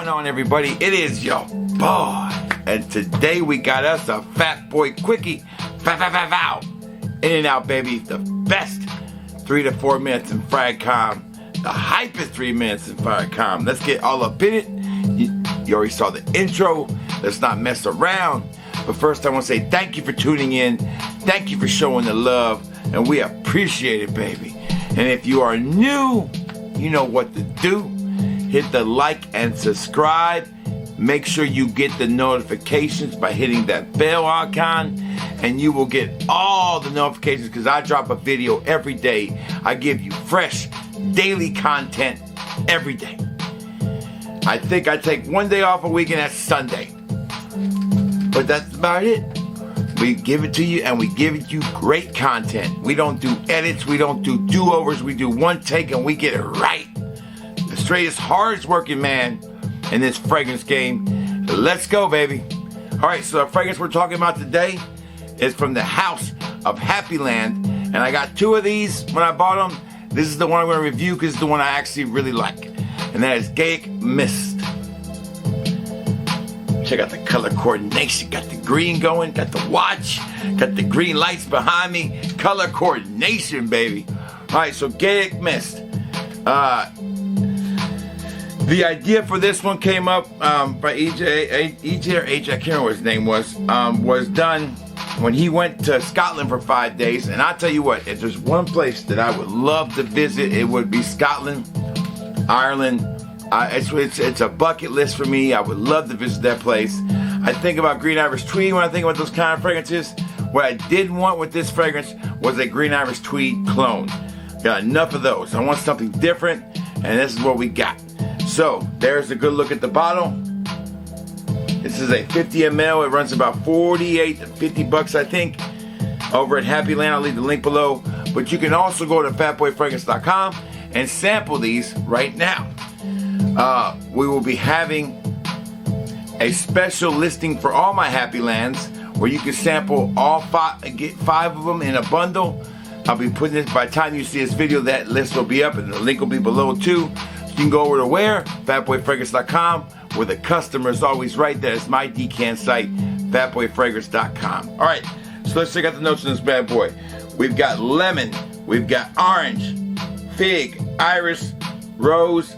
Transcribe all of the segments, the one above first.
going on, everybody? It is your boy, and today we got us a fat boy quickie. Fow. In and out, baby. The best 3 to 4 minutes in Fragcom. The hypest 3 minutes in Fragcom. Let's get all up in it. You already saw the intro. Let's not mess around. But first, I want to say thank you for tuning in. Thank you for showing the love, and we appreciate it, baby. And if you are new, you know what to do. Hit the like and subscribe. Make sure you get the notifications by hitting that bell icon, and you will get all the notifications because I drop a video every day. I give you fresh daily content every day. I think I take one day off a week, and that's Sunday. But that's about it. We give it to you, and we give it you great content. We don't do edits. We don't do do-overs. We do one take, and we get it right. The straightest, hardest working man in this fragrance game. Let's go, baby. All right, so the fragrance we're talking about today is from the house of Happyland, and I got 2 of these when I bought them. This is the one I'm going to review because it's the one I actually really like, and that is Gaelic Mist. Check out the color coordination. Got the green going, got the watch, got the green lights behind me. Color coordination, baby. All right, so Gaelic Mist. The idea for this one came up by EJ, I can't remember what his name was done when he went to Scotland for 5 days. And I'll tell you what, if there's one place that I would love to visit, it would be Scotland, Ireland. It's a bucket list for me. I would love to visit that place. I think about Green Irish Tweed when I think about those kind of fragrances. What I did want with this fragrance was a Green Irish Tweed clone. Got enough of those. I want something different, and this is what we got. So, there's a good look at the bottle. This is a 50 ml. It runs about 48 to 50 bucks, I think, over at Happyland. I'll leave the link below. But you can also go to fatboyfragrance.com and sample these right now. We will be having a special listing for all my Happylands where you can sample all 5, get 5 of them in a bundle. I'll be putting this, by the time you see this video, that list will be up and the link will be below too. You can go over to where? fatboyfragrance.com, where the customer is always right. That is my decant site, fatboyfragrance.com. All right, so let's check out the notes on this bad boy. We've got lemon, we've got orange, fig, iris, rose,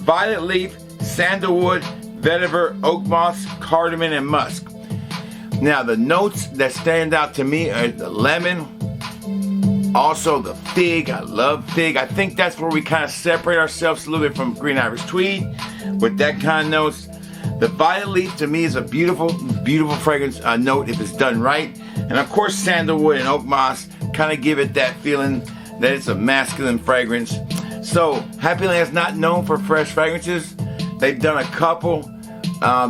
violet leaf, sandalwood, vetiver, oak moss, cardamom, and musk. Now, the notes that stand out to me are the lemon, also the fig. I love fig. I think that's where we kind of separate ourselves a little bit from Green Irish Tweed with that kind of notes. The violet leaf to me is a beautiful, beautiful fragrance note if it's done right. And of course, sandalwood and oak moss kind of give it that feeling that it's a masculine fragrance. So Happyland is not known for fresh fragrances. They've done a couple.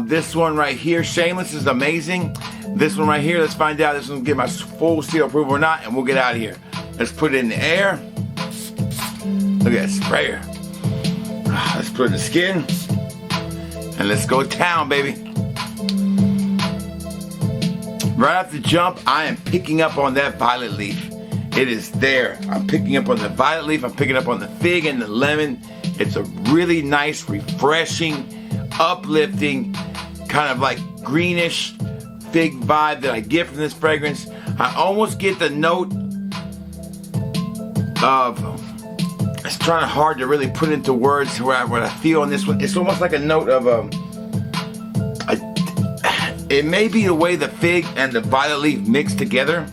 This one right here, Shameless, is amazing. This one right here, let's find out. This one will get my full seal approval or not, and we'll get out of here. Let's put it in the air. Look at that sprayer. Let's put it in the skin. And let's go town, baby. Right off the jump, I am picking up on that violet leaf. It is there. I'm picking up on the violet leaf. I'm picking up on the fig and the lemon. It's a really nice, refreshing, uplifting, kind of like greenish fig vibe that I get from this fragrance. I almost get the note of, it's trying hard to really put into words what I feel on this one. It's almost like a note of it may be the way the fig and the violet leaf mix together,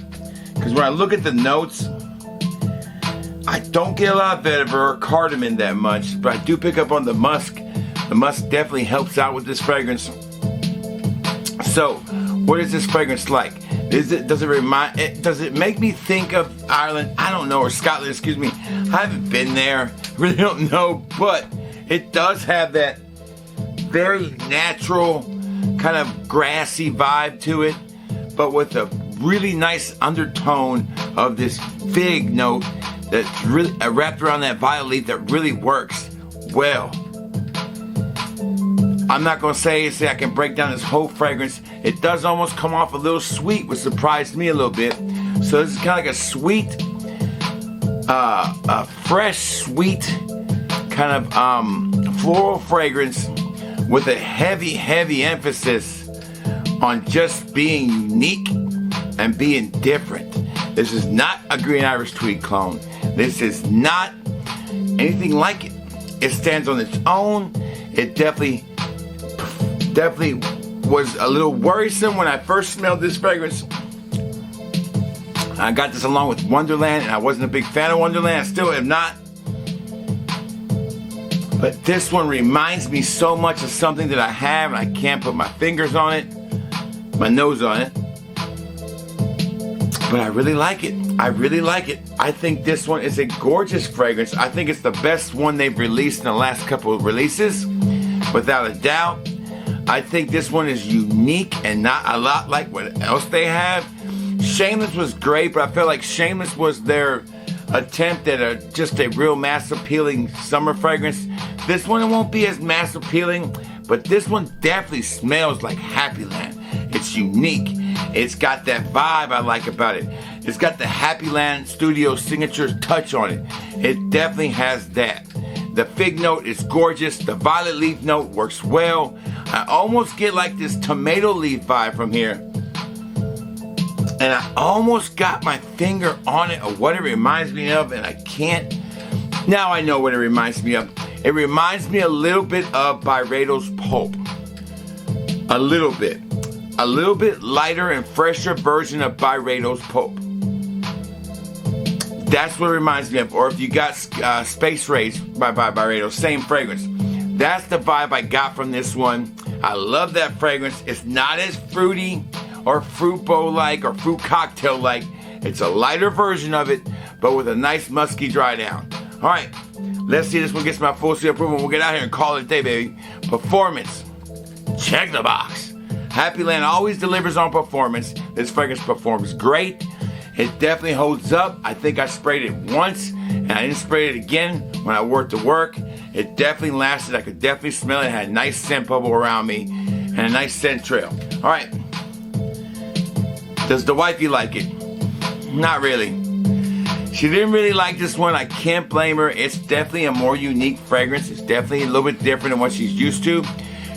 because when I look at the notes, I don't get a lot of vetiver or cardamom that much, but I do pick up on the musk. The musk definitely helps out with this fragrance. So, what is this fragrance like? Does it make me think of Ireland? I don't know, or Scotland, excuse me. I haven't been there, really don't know, but it does have that very natural, kind of grassy vibe to it, but with a really nice undertone of this fig note that's really wrapped around that violet leaf that really works well. I'm not going to say I can break down this whole fragrance. It does almost come off a little sweet, which surprised me a little bit. So this is kind of like a sweet, a fresh, sweet, kind of floral fragrance with a heavy, heavy emphasis on just being unique and being different. This is not a Green Irish Tweed clone. This is not anything like it. It stands on its own. It definitely was a little worrisome when I first smelled this fragrance. I got this along with Wonderland, and I wasn't a big fan of Wonderland. I still am not. But this one reminds me so much of something that I have, and I can't put my fingers on it, my nose on it. But I really like it. I really like it. I think this one is a gorgeous fragrance. I think it's the best one they've released in the last couple of releases, without a doubt. I think this one is unique and not a lot like what else they have. Shameless was great, but I feel like Shameless was their attempt at just a real mass appealing summer fragrance. This one, it won't be as mass appealing, but this one definitely smells like Happyland. It's unique. It's got that vibe I like about it. It's got the Happyland Studio signature touch on it. It definitely has that. The fig note is gorgeous. The violet leaf note works well. I almost get like this tomato leaf vibe from here. And I almost got my finger on it of what it reminds me of, and I can't. Now I know what it reminds me of. It reminds me a little bit of Byredo's Pulp. A little bit. A little bit lighter and fresher version of Byredo's Pulp. That's what it reminds me of. Or if you got Space Race by Byredo, same fragrance. That's the vibe I got from this one. I love that fragrance. It's not as fruity or fruit bowl-like or fruit cocktail-like. It's a lighter version of it, but with a nice musky dry down. All right, let's see this one gets my full seal approval. We'll get out here and call it a day, baby. Performance. Check the box. Happyland always delivers on performance. This fragrance performs great. It definitely holds up. I think I sprayed it once, and I didn't spray it again when I wore it to work. It definitely lasted. I could definitely smell it. It had a nice scent bubble around me and a nice scent trail. All right. Does the wifey like it? Not really. She didn't really like this one. I can't blame her. It's definitely a more unique fragrance. It's definitely a little bit different than what she's used to.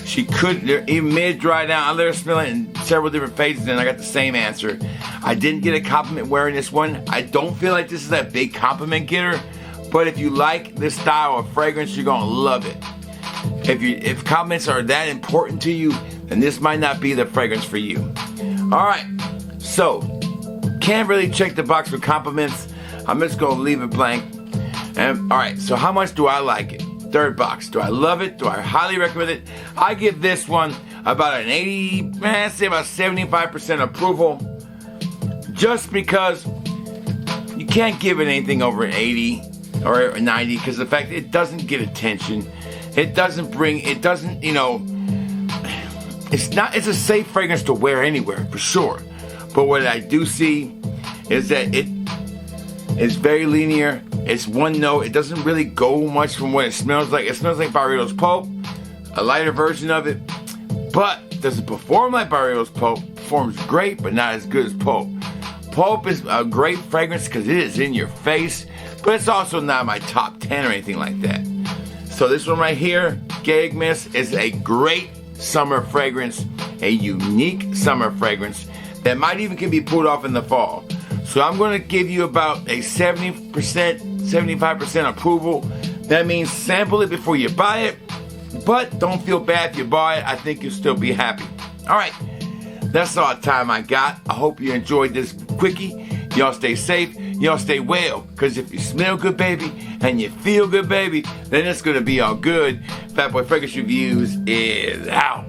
She could, even mid dry down, I let her smell it in several different phases and I got the same answer. I didn't get a compliment wearing this one. I don't feel like this is a big compliment getter, but if you like this style of fragrance, you're gonna love it. If compliments are that important to you, then this might not be the fragrance for you. All right, so can't really check the box for compliments. I'm just gonna leave it blank. And all right, so how much do I like it? Third box. Do I love it? Do I highly recommend it? I give this one about an 80, say about 75% approval. Just because you can't give it anything over an 80 or 90 because the fact it doesn't get attention. It doesn't, you know, it's a safe fragrance to wear anywhere for sure. But what I do see is that it's very linear. It's one note. It doesn't really go much from what it smells like. It smells like Byredo's Pulp, a lighter version of it. But does it perform like Byredo's Pulp? Performs great, but not as good as Pulp. Pulp is a great fragrance because it is in your face, but it's also not my top 10 or anything like that. So this one right here, Gaelic Mist, is a great summer fragrance, a unique summer fragrance that might even can be pulled off in the fall. So I'm going to give you about a 70%, 75% approval. That means sample it before you buy it, but don't feel bad if you buy it. I think you'll still be happy. All right, that's all the time I got. I hope you enjoyed this quickie. Y'all stay safe. Y'all stay well, because if you smell good, baby, and you feel good, baby, then it's going to be all good. Fat Boy Fragrance Reviews is out.